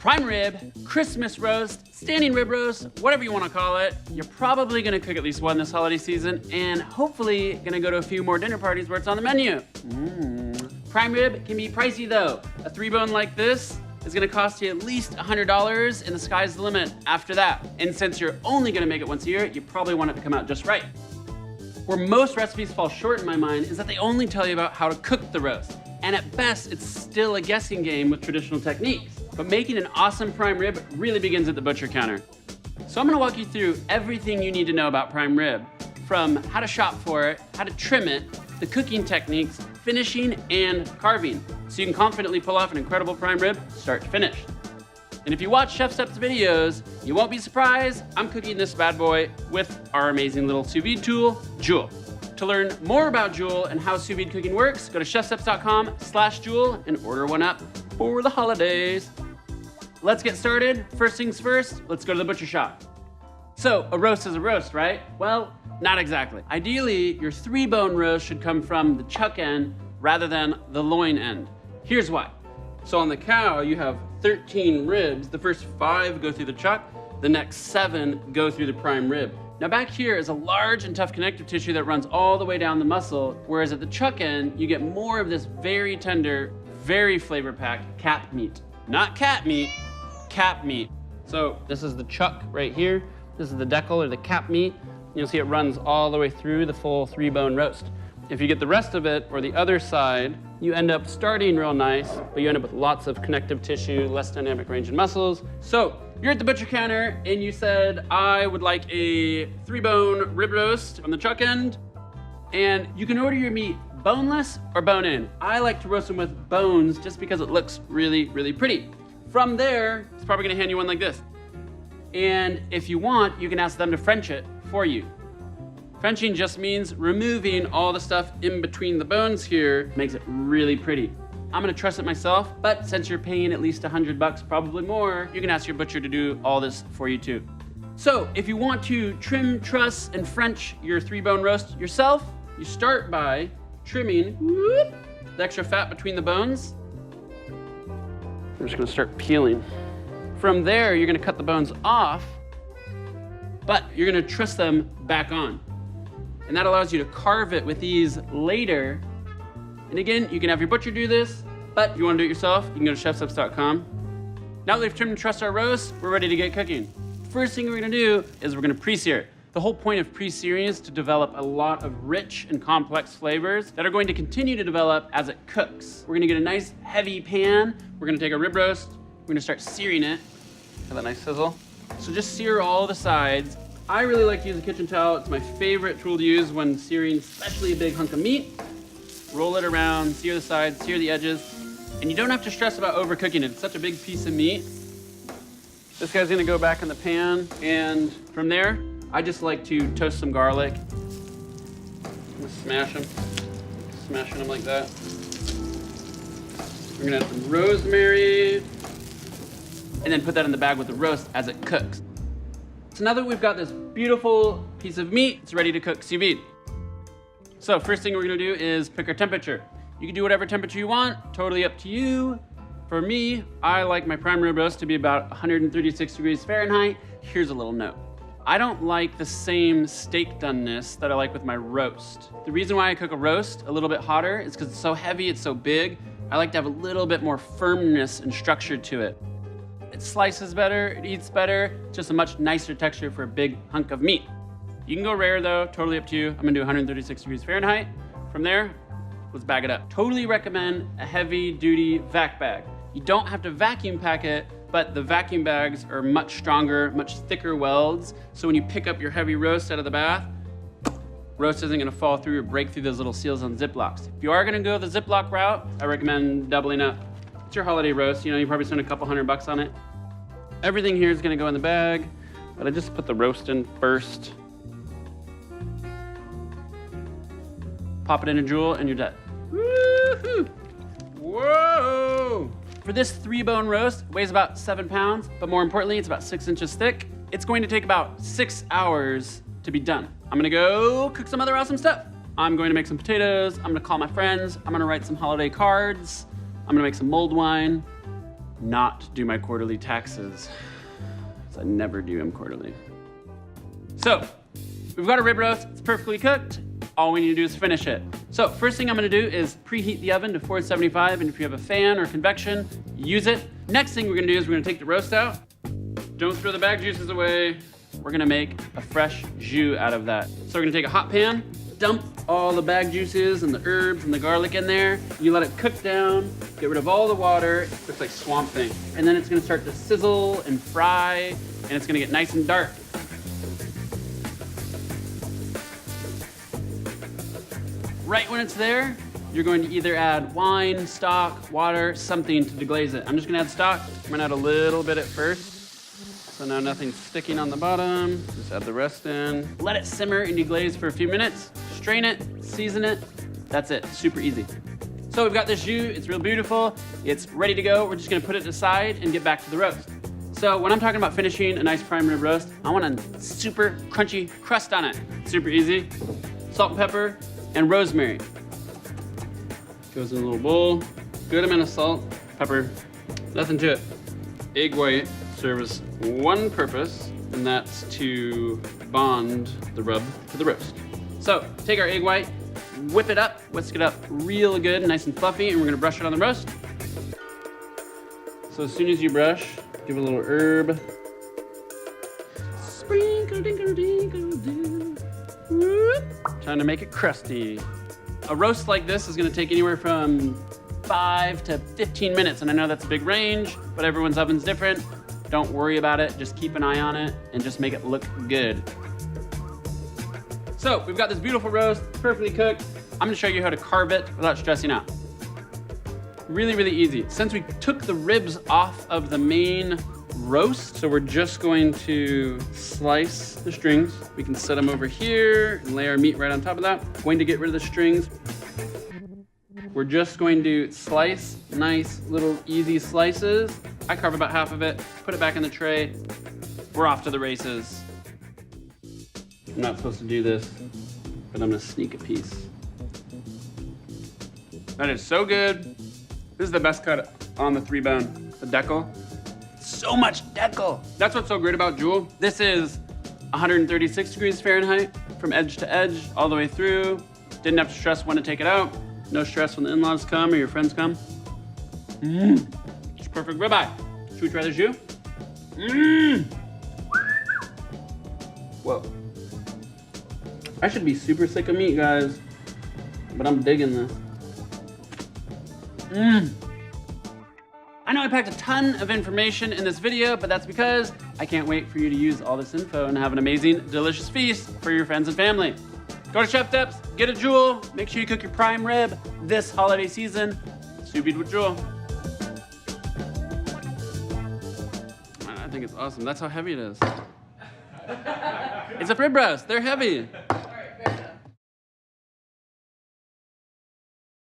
Prime rib, Christmas roast, standing rib roast, whatever you want to call it. You're probably gonna cook at least one this holiday season and hopefully gonna go to a few more dinner parties where it's on the menu. Prime rib can be pricey though. A 3-bone like this is gonna cost you at least $100 and the sky's the limit after that. And since you're only gonna make it once a year, you probably want it to come out just right. Where most recipes fall short in my mind is that they only tell you about how to cook the roast. And at best, it's still a guessing game with traditional techniques. But making an awesome prime rib really begins at the butcher counter. So I'm gonna walk you through everything you need to know about prime rib, from how to shop for it, how to trim it, the cooking techniques, finishing, and carving, so you can confidently pull off an incredible prime rib start to finish. And if you watch Chef Steps videos, you won't be surprised, I'm cooking this bad boy with our amazing little sous vide tool, Joule. To learn more about Joule and how sous vide cooking works, go to chefsteps.com/Joule and order one up for the holidays. Let's get started. First things first, let's go to the butcher shop. So a roast is a roast, right? Well, not exactly. Ideally, your 3-bone roast should come from the chuck end rather than the loin end. Here's why. So on the cow, you have 13 ribs. The first 5 go through the chuck, the next 7 go through the prime rib. Now back here is a large and tough connective tissue that runs all the way down the muscle, whereas at the chuck end, you get more of this very tender, very flavor-packed cap meat. Not cat meat, cap meat. So this is the chuck right here. This is the decal or the cap meat. You'll see it runs all the way through the full 3-bone roast. If you get the rest of it or the other side, you end up starting real nice, but you end up with lots of connective tissue, less dynamic range of muscles. So you're at the butcher counter and you said, I would like a 3-bone rib roast on the chuck end. And you can order your meat boneless or bone-in. I like to roast them with bones just because it looks really, really pretty. From there, it's probably gonna hand you one like this. And if you want, you can ask them to French it for you. Frenching just means removing all the stuff in between the bones here, makes it really pretty. I'm gonna truss it myself, but since you're paying at least $100, probably more, you can ask your butcher to do all this for you too. So if you want to trim, truss, and French your 3-bone roast yourself, you start by trimming the extra fat between the bones. I'm just gonna start peeling. From there, you're gonna cut the bones off, but you're gonna truss them back on. And that allows you to carve it with these later. And again, you can have your butcher do this, but if you wanna do it yourself, you can go to chefsteps.com. Now that we've trimmed and trussed our roast, we're ready to get cooking. First thing we're gonna do is we're gonna pre-sear it. The whole point of pre-searing is to develop a lot of rich and complex flavors that are going to continue to develop as it cooks. We're gonna get a nice heavy pan. We're gonna take a rib roast. We're gonna start searing it. Have that nice sizzle. So just sear all the sides. I really like to use a kitchen towel. It's my favorite tool to use when searing, especially a big hunk of meat. Roll it around, sear the sides, sear the edges. And you don't have to stress about overcooking it. It's such a big piece of meat. This guy's gonna go back in the pan. And from there, I just like to toast some garlic. I'm gonna smash them. Smashing them like that. We're gonna add some rosemary. And then put that in the bag with the roast as it cooks. So now that we've got this beautiful piece of meat, it's ready to cook sous vide. So first thing we're gonna do is pick our temperature. You can do whatever temperature you want, totally up to you. For me, I like my prime rib roast to be about 136 degrees Fahrenheit. Here's a little note. I don't like the same steak doneness that I like with my roast. The reason why I cook a roast a little bit hotter is because it's so heavy, it's so big. I like to have a little bit more firmness and structure to it. It slices better, it eats better, it's just a much nicer texture for a big hunk of meat. You can go rare though, totally up to you. I'm gonna do 136 degrees Fahrenheit. From there, let's bag it up. Totally recommend a heavy duty vac bag. You don't have to vacuum pack it, but the vacuum bags are much stronger, much thicker welds. So when you pick up your heavy roast out of the bath, roast isn't gonna fall through or break through those little seals on Ziplocs. If you are gonna go the Ziploc route, I recommend doubling up. It's your holiday roast, you know, you probably spend a couple $100 on it. Everything here is gonna go in the bag, but I just put the roast in first. Pop it in a Joule and you're done. Woo-hoo! Whoa! For this 3-bone roast, it weighs about 7 pounds, but more importantly, it's about 6 inches thick. It's going to take about 6 hours to be done. I'm gonna go cook some other awesome stuff. I'm going to make some potatoes, I'm gonna call my friends, I'm gonna write some holiday cards, I'm gonna make some mulled wine. not do my quarterly taxes. So I never do them quarterly. So, we've got a rib roast, it's perfectly cooked. All we need to do is finish it. So, first thing I'm gonna do is preheat the oven to 475, and if you have a fan or convection, use it. Next thing we're gonna do is we're gonna take the roast out. Don't throw the bag juices away. We're gonna make a fresh jus out of that. So we're gonna take a hot pan, dump all the bag juices and the herbs and the garlic in there. You let it cook down, get rid of all the water. It looks like Swamp Thing. And then it's gonna start to sizzle and fry, and it's gonna get nice and dark. Right when it's there, you're going to either add wine, stock, water, something to deglaze it. I'm just gonna add stock. I'm gonna add a little bit at first. So now nothing's sticking on the bottom. Just add the rest in. Let it simmer and deglaze for a few minutes. Strain it, season it. That's it, super easy. So we've got this jus, it's real beautiful. It's ready to go. We're just gonna put it aside and get back to the roast. So when I'm talking about finishing a nice prime rib roast, I want a super crunchy crust on it. Super easy. Salt and pepper and rosemary. Goes in a little bowl. Good amount of salt, pepper, nothing to it. Egg white serves one purpose, and that's to bond the rub to the roast. So take our egg white, whip it up, whisk it up real good, nice and fluffy, and we're gonna brush it on the roast. So as soon as you brush, give it a little herb. Sprinkle dinkle dinkle doo. Whoop. Trying to make it crusty. A roast like this is gonna take anywhere from 5 to 15 minutes, and I know that's a big range, but everyone's oven's different. Don't worry about it, just keep an eye on it and just make it look good. So we've got this beautiful roast, perfectly cooked. I'm gonna show you how to carve it without stressing out. Really, really easy. Since we took the ribs off of the main roast, so we're just going to slice the strings. We can set them over here and lay our meat right on top of that. Going to get rid of the strings. We're just going to slice nice little easy slices. I carve about half of it, put it back in the tray. We're off to the races. I'm not supposed to do this, but I'm gonna sneak a piece. That is so good. This is the best cut on the 3-bone, the decal. So much decal. That's what's so great about Jewel. This is 136 degrees Fahrenheit from edge to edge, all the way through. Didn't have to stress when to take it out. No stress when the in-laws come or your friends come. It's perfect ribeye. Should we try the jus? Whoa. I should be super sick of meat, guys, but I'm digging this. I know I packed a ton of information in this video, but that's because I can't wait for you to use all this info and have an amazing, delicious feast for your friends and family. Go to Chef Steps, get a Jewel, make sure you cook your prime rib this holiday season. Sous vide with Jewel. I think it's awesome. That's how heavy it is. It's a rib roast, they're heavy.